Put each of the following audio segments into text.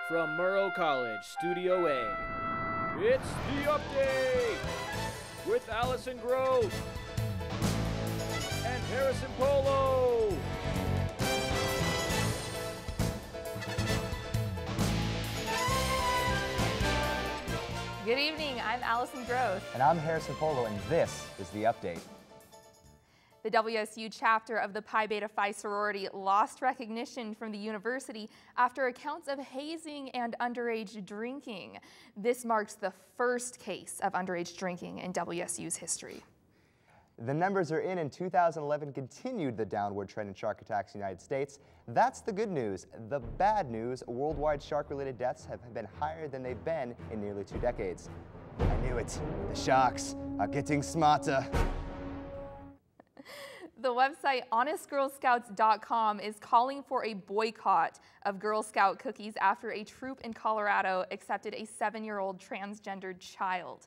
From Murrow College, Studio A, it's The Update with Allison Gross and Harrison Polo. Good evening, I'm Allison Gross. And I'm Harrison Polo, and this is The Update. The WSU chapter of the Pi Beta Phi sorority lost recognition from the university after accounts of hazing and underage drinking. This marks the first case of underage drinking in WSU's history. The numbers are in 2011 continued the downward trend in shark attacks in the United States. That's the good news. The bad news, worldwide shark-related deaths have been higher than they've been in nearly 2 decades. I knew it. The sharks are getting smarter. The website honestgirlscouts.com is calling for a boycott of Girl Scout cookies after a troop in Colorado accepted a 7-year-old transgendered child.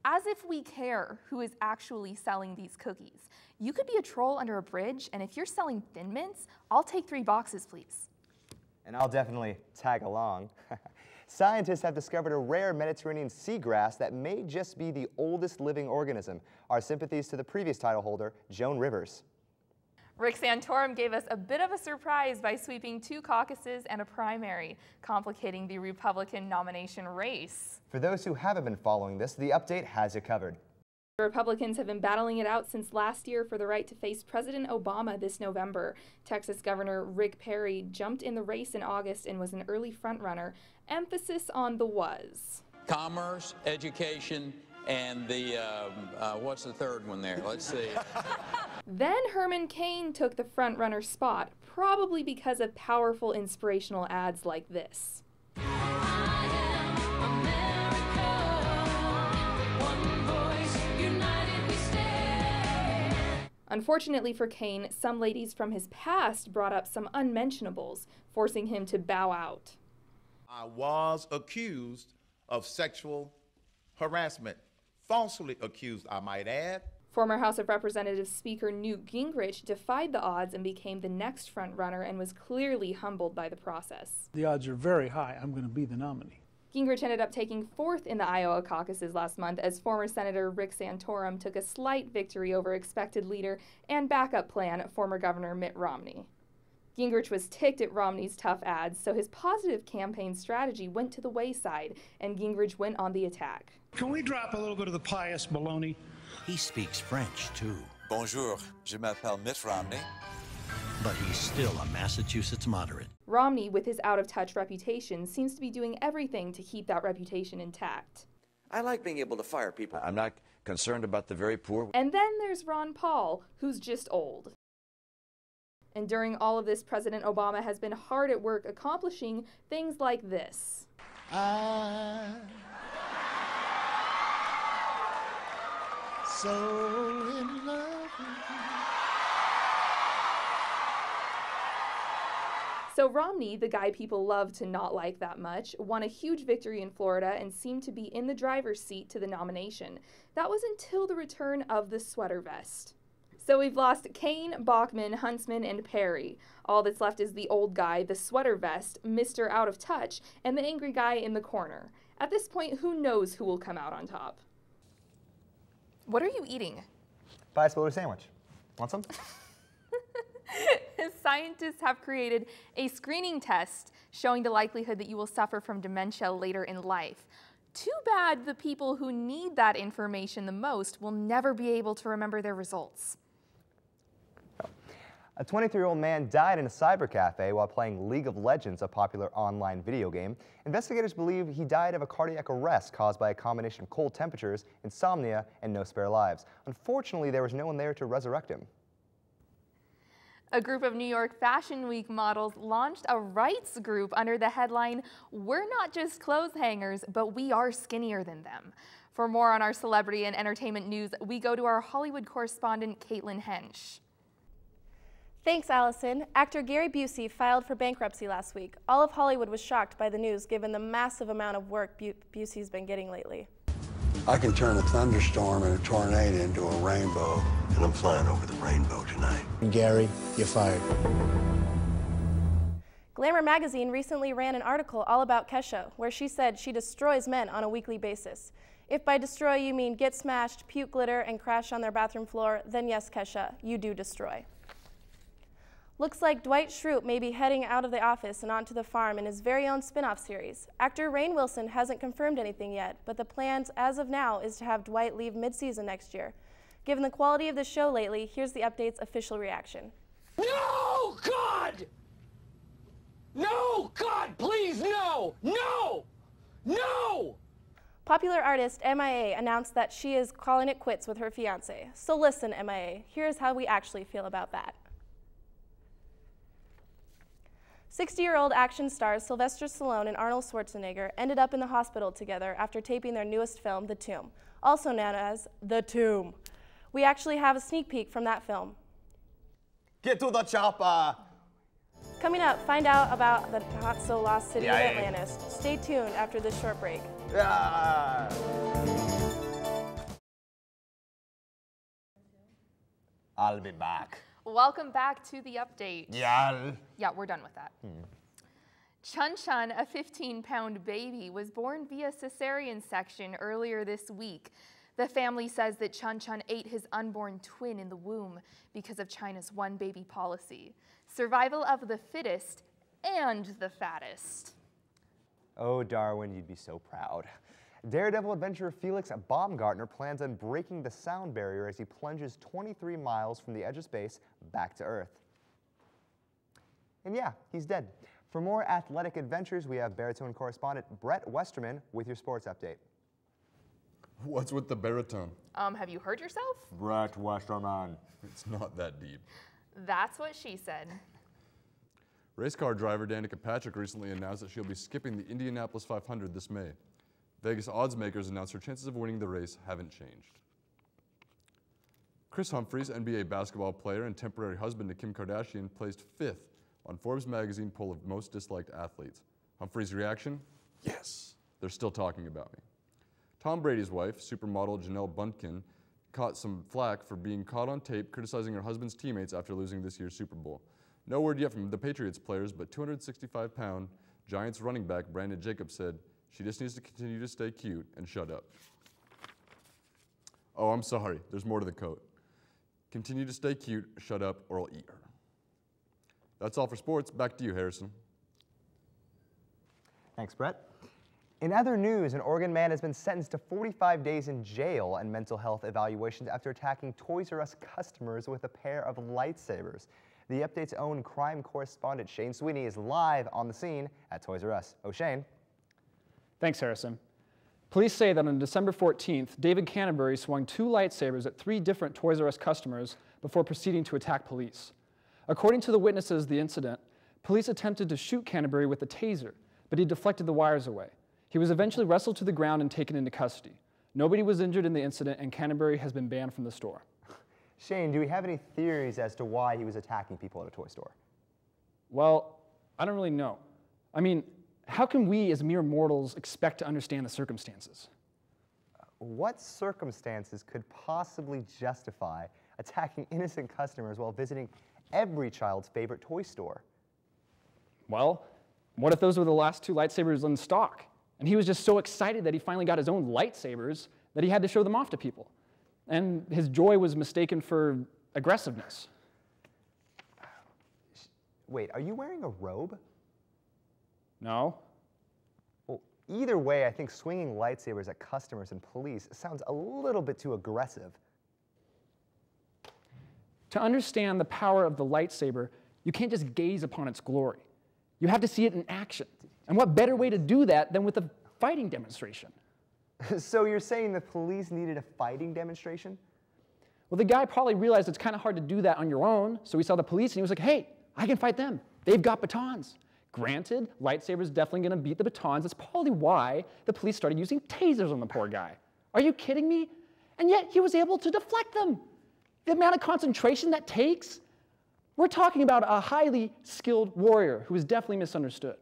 As if we care who is actually selling these cookies. You could be a troll under a bridge, and if you're selling Thin Mints, I'll take 3 boxes, please. And I'll definitely tag along. Scientists have discovered a rare Mediterranean seagrass that may just be the oldest living organism. Our sympathies to the previous title holder, Joan Rivers. Rick Santorum gave us a bit of a surprise by sweeping 2 caucuses and a primary, complicating the Republican nomination race. For those who haven't been following this, The Update has you covered. The Republicans have been battling it out since last year for the right to face President Obama this November. Texas Governor Rick Perry jumped in the race in August and was an early frontrunner. Emphasis on the was. Commerce, education, and the, what's the third one there? Let's see. Then Herman Cain took the frontrunner spot, probably because of powerful inspirational ads like this. Unfortunately for Cain, some ladies from his past brought up some unmentionables, forcing him to bow out. I was accused of sexual harassment. Falsely accused, I might add. Former House of Representatives Speaker Newt Gingrich defied the odds and became the next frontrunner and was clearly humbled by the process. The odds are very high. I'm going to be the nominee. Gingrich ended up taking 4th in the Iowa caucuses last month as former Senator Rick Santorum took a slight victory over expected leader and backup plan, former Governor Mitt Romney. Gingrich was ticked at Romney's tough ads, so his positive campaign strategy went to the wayside, and Gingrich went on the attack. Can we drop a little bit of the pious baloney? He speaks French, too. Bonjour, je m'appelle Mitt Romney. But he's still a Massachusetts moderate. Romney, with his out-of-touch reputation, seems to be doing everything to keep that reputation intact. I like being able to fire people. I'm not concerned about the very poor. And then there's Ron Paul, who's just old. And during all of this, President Obama has been hard at work accomplishing things like this. So in love with you. So Romney, the guy people love to not like that much, won a huge victory in Florida and seemed to be in the driver's seat to the nomination. That was until the return of the sweater vest. So we've lost Cain, Bachman, Huntsman, and Perry. All that's left is the old guy, the sweater vest, Mr. Out of Touch, and the angry guy in the corner. At this point, who knows who will come out on top? What are you eating? Bias Boulder sandwich. Want some? Scientists have created a screening test showing the likelihood that you will suffer from dementia later in life. Too bad the people who need that information the most will never be able to remember their results. A 23-year-old man died in a cyber cafe while playing League of Legends, a popular online video game. Investigators believe he died of a cardiac arrest caused by a combination of cold temperatures, insomnia, and no spare lives. Unfortunately, there was no one there to resurrect him. A group of New York Fashion Week models launched a rights group under the headline, "We're not just clothes hangers, but we are skinnier than them." For more on our celebrity and entertainment news, we go to our Hollywood correspondent, Caitlin Hensch. Thanks, Allison. Actor Gary Busey filed for bankruptcy last week. All of Hollywood was shocked by the news given the massive amount of work Busey's been getting lately. I can turn a thunderstorm and a tornado into a rainbow, and I'm flying over the rainbow tonight. Gary, you're fired. Glamour magazine recently ran an article all about Kesha, where she said she destroys men on a weekly basis. If by destroy you mean get smashed, puke glitter, and crash on their bathroom floor, then yes, Kesha, you do destroy. Looks like Dwight Schrute may be heading out of the office and onto the farm in his very own spin-off series. Actor Rainn Wilson hasn't confirmed anything yet, but the plan as of now is to have Dwight leave mid-season next year. Given the quality of the show lately, here's the update's official reaction. No, God! No, God, please, no! No! No! Popular artist MIA announced that she is calling it quits with her fiancé. So listen, MIA, here's how we actually feel about that. 60-year-old action stars Sylvester Stallone and Arnold Schwarzenegger ended up in the hospital together after taping their newest film, The Tomb, also known as The Tomb. We actually have a sneak peek from that film. Get to the chopper! Coming up, find out about the not-so-lost city of Atlantis. Stay tuned after this short break. I'll be back. Welcome back to the update. Yeah, we're done with that. Chun Chun, a 15-pound baby, was born via cesarean section earlier this week. The family says that Chun Chun ate his unborn twin in the womb because of China's one-baby policy. Survival of the fittest and the fattest. Oh, Darwin, you'd be so proud. Daredevil adventurer Felix Baumgartner plans on breaking the sound barrier as he plunges 23 miles from the edge of space back to Earth. And yeah, he's dead. For more athletic adventures, we have baritone correspondent Brett Westerman with your sports update. What's with the baritone? Have you heard yourself? Brett Westerman. It's not that deep. That's what she said. Race car driver Danica Patrick recently announced that she'll be skipping the Indianapolis 500 this May. Vegas odds makers announced her chances of winning the race haven't changed. Chris Humphries, NBA basketball player and temporary husband to Kim Kardashian, placed 5th on Forbes magazine poll of most disliked athletes. Humphries' reaction? Yes, they're still talking about me. Tom Brady's wife, supermodel Janelle Buntkin, caught some flack for being caught on tape criticizing her husband's teammates after losing this year's Super Bowl. No word yet from the Patriots players, but 265-pound Giants running back Brandon Jacobs said, she just needs to continue to stay cute and shut up. Oh, I'm sorry, there's more to the quote. Continue to stay cute, shut up, or I'll eat her. That's all for sports. Back to you, Harrison. Thanks, Brett. In other news, an Oregon man has been sentenced to 45 days in jail and mental health evaluations after attacking Toys R Us customers with a pair of lightsabers. The Update's own crime correspondent Shane Sweeney is live on the scene at Toys R Us. Oh, Shane. Thanks, Harrison. Police say that on December 14th, David Canterbury swung 2 lightsabers at 3 different Toys R Us customers before proceeding to attack police. According to the witnesses of the incident, police attempted to shoot Canterbury with a taser, but he deflected the wires away. He was eventually wrestled to the ground and taken into custody. Nobody was injured in the incident, and Canterbury has been banned from the store. Shane, do we have any theories as to why he was attacking people at a toy store? Well, I don't really know. I mean, how can we as mere mortals expect to understand the circumstances? What circumstances could possibly justify attacking innocent customers while visiting every child's favorite toy store? Well, what if those were the last 2 lightsabers in stock? And he was just so excited that he finally got his own lightsabers that he had to show them off to people. And his joy was mistaken for aggressiveness. Wait, are you wearing a robe? No. Well, either way, I think swinging lightsabers at customers and police sounds a little bit too aggressive. To understand the power of the lightsaber, you can't just gaze upon its glory. You have to see it in action. And what better way to do that than with a fighting demonstration? So you're saying the police needed a fighting demonstration? Well, the guy probably realized it's kind of hard to do that on your own, so he saw the police and he was like, hey, I can fight them. They've got batons. Granted, lightsaber's definitely going to beat the batons. That's probably why the police started using tasers on the poor guy. Are you kidding me? And yet he was able to deflect them. The amount of concentration that takes, we're talking about a highly skilled warrior who is definitely misunderstood.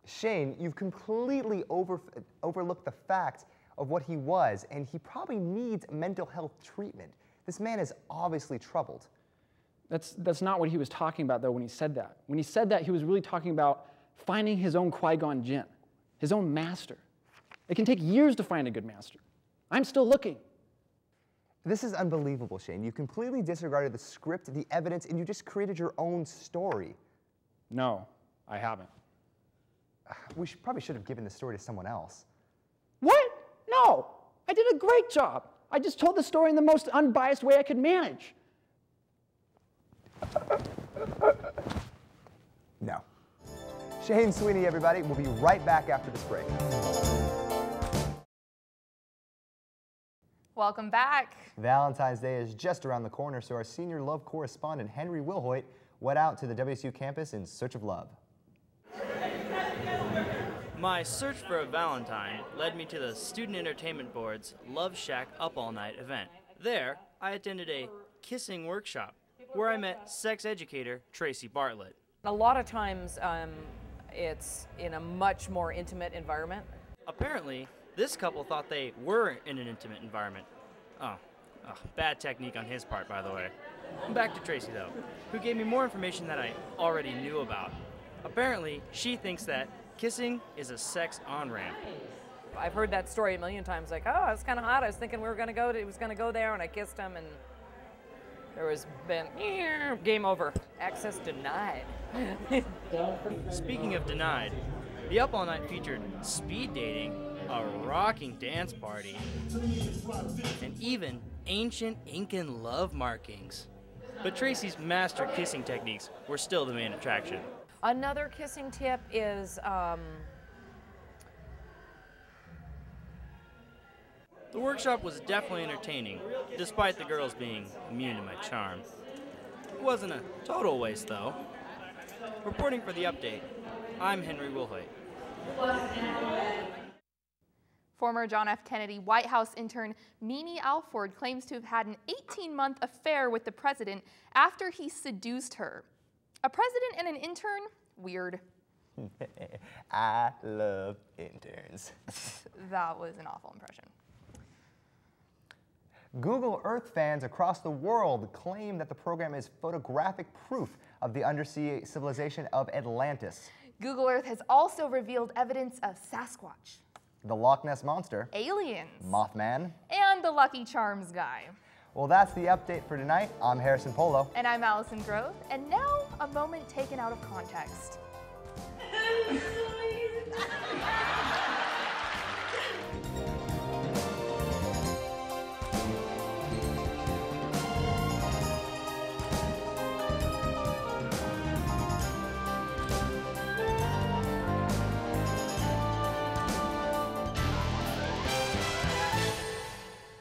Shane, you've completely overlooked the fact of what he was, and he probably needs mental health treatment. This man is obviously troubled. That's not what he was talking about, though, when he said that. When he said that, he was really talking about finding his own Qui-Gon Jinn, his own master. It can take years to find a good master. I'm still looking. This is unbelievable, Shane. You completely disregarded the script, the evidence, and you just created your own story. No, I haven't. We probably should have given the story to someone else. What? No, I did a great job. I just told the story in the most unbiased way I could manage. No. Shane, Sweeney, everybody. We'll be right back after this break. Welcome back. Valentine's Day is just around the corner, so our senior love correspondent, Henry Wilhoit, went out to the WSU campus in search of love. My search for a Valentine led me to the Student Entertainment Board's Love Shack Up All Night event. There, I attended a kissing workshop where I met sex educator Tracy Bartlett. A lot of times it's in a much more intimate environment. Apparently, this couple thought they were in an intimate environment. Oh, bad technique on his part, by the way. Back to Tracy, though, who gave me more information that I already knew about. Apparently, she thinks that kissing is a sex on-ramp. I've heard that story a million times, like, oh, it's kind of hot. I was thinking he was going to go there, and I kissed him, and there was been game over. Access denied. Speaking of denied, the Up All Night featured speed dating, a rocking dance party, and even ancient Incan love markings. But Tracy's master kissing techniques were still the main attraction. Another kissing tip is the workshop was definitely entertaining, despite the girls being immune to my charm. It wasn't a total waste, though. Reporting for The Update, I'm Henry Wilhoit. Former John F. Kennedy White House intern Mimi Alford claims to have had an 18-month affair with the president after he seduced her. A president and an intern? Weird. I love interns. That was an awful impression. Google Earth fans across the world claim that the program is photographic proof of the undersea civilization of Atlantis. Google Earth has also revealed evidence of Sasquatch, the Loch Ness Monster, aliens, Mothman, and the Lucky Charms guy. Well, that's the update for tonight. I'm Harrison Polo. And I'm Allison Grove. And now, a moment taken out of context.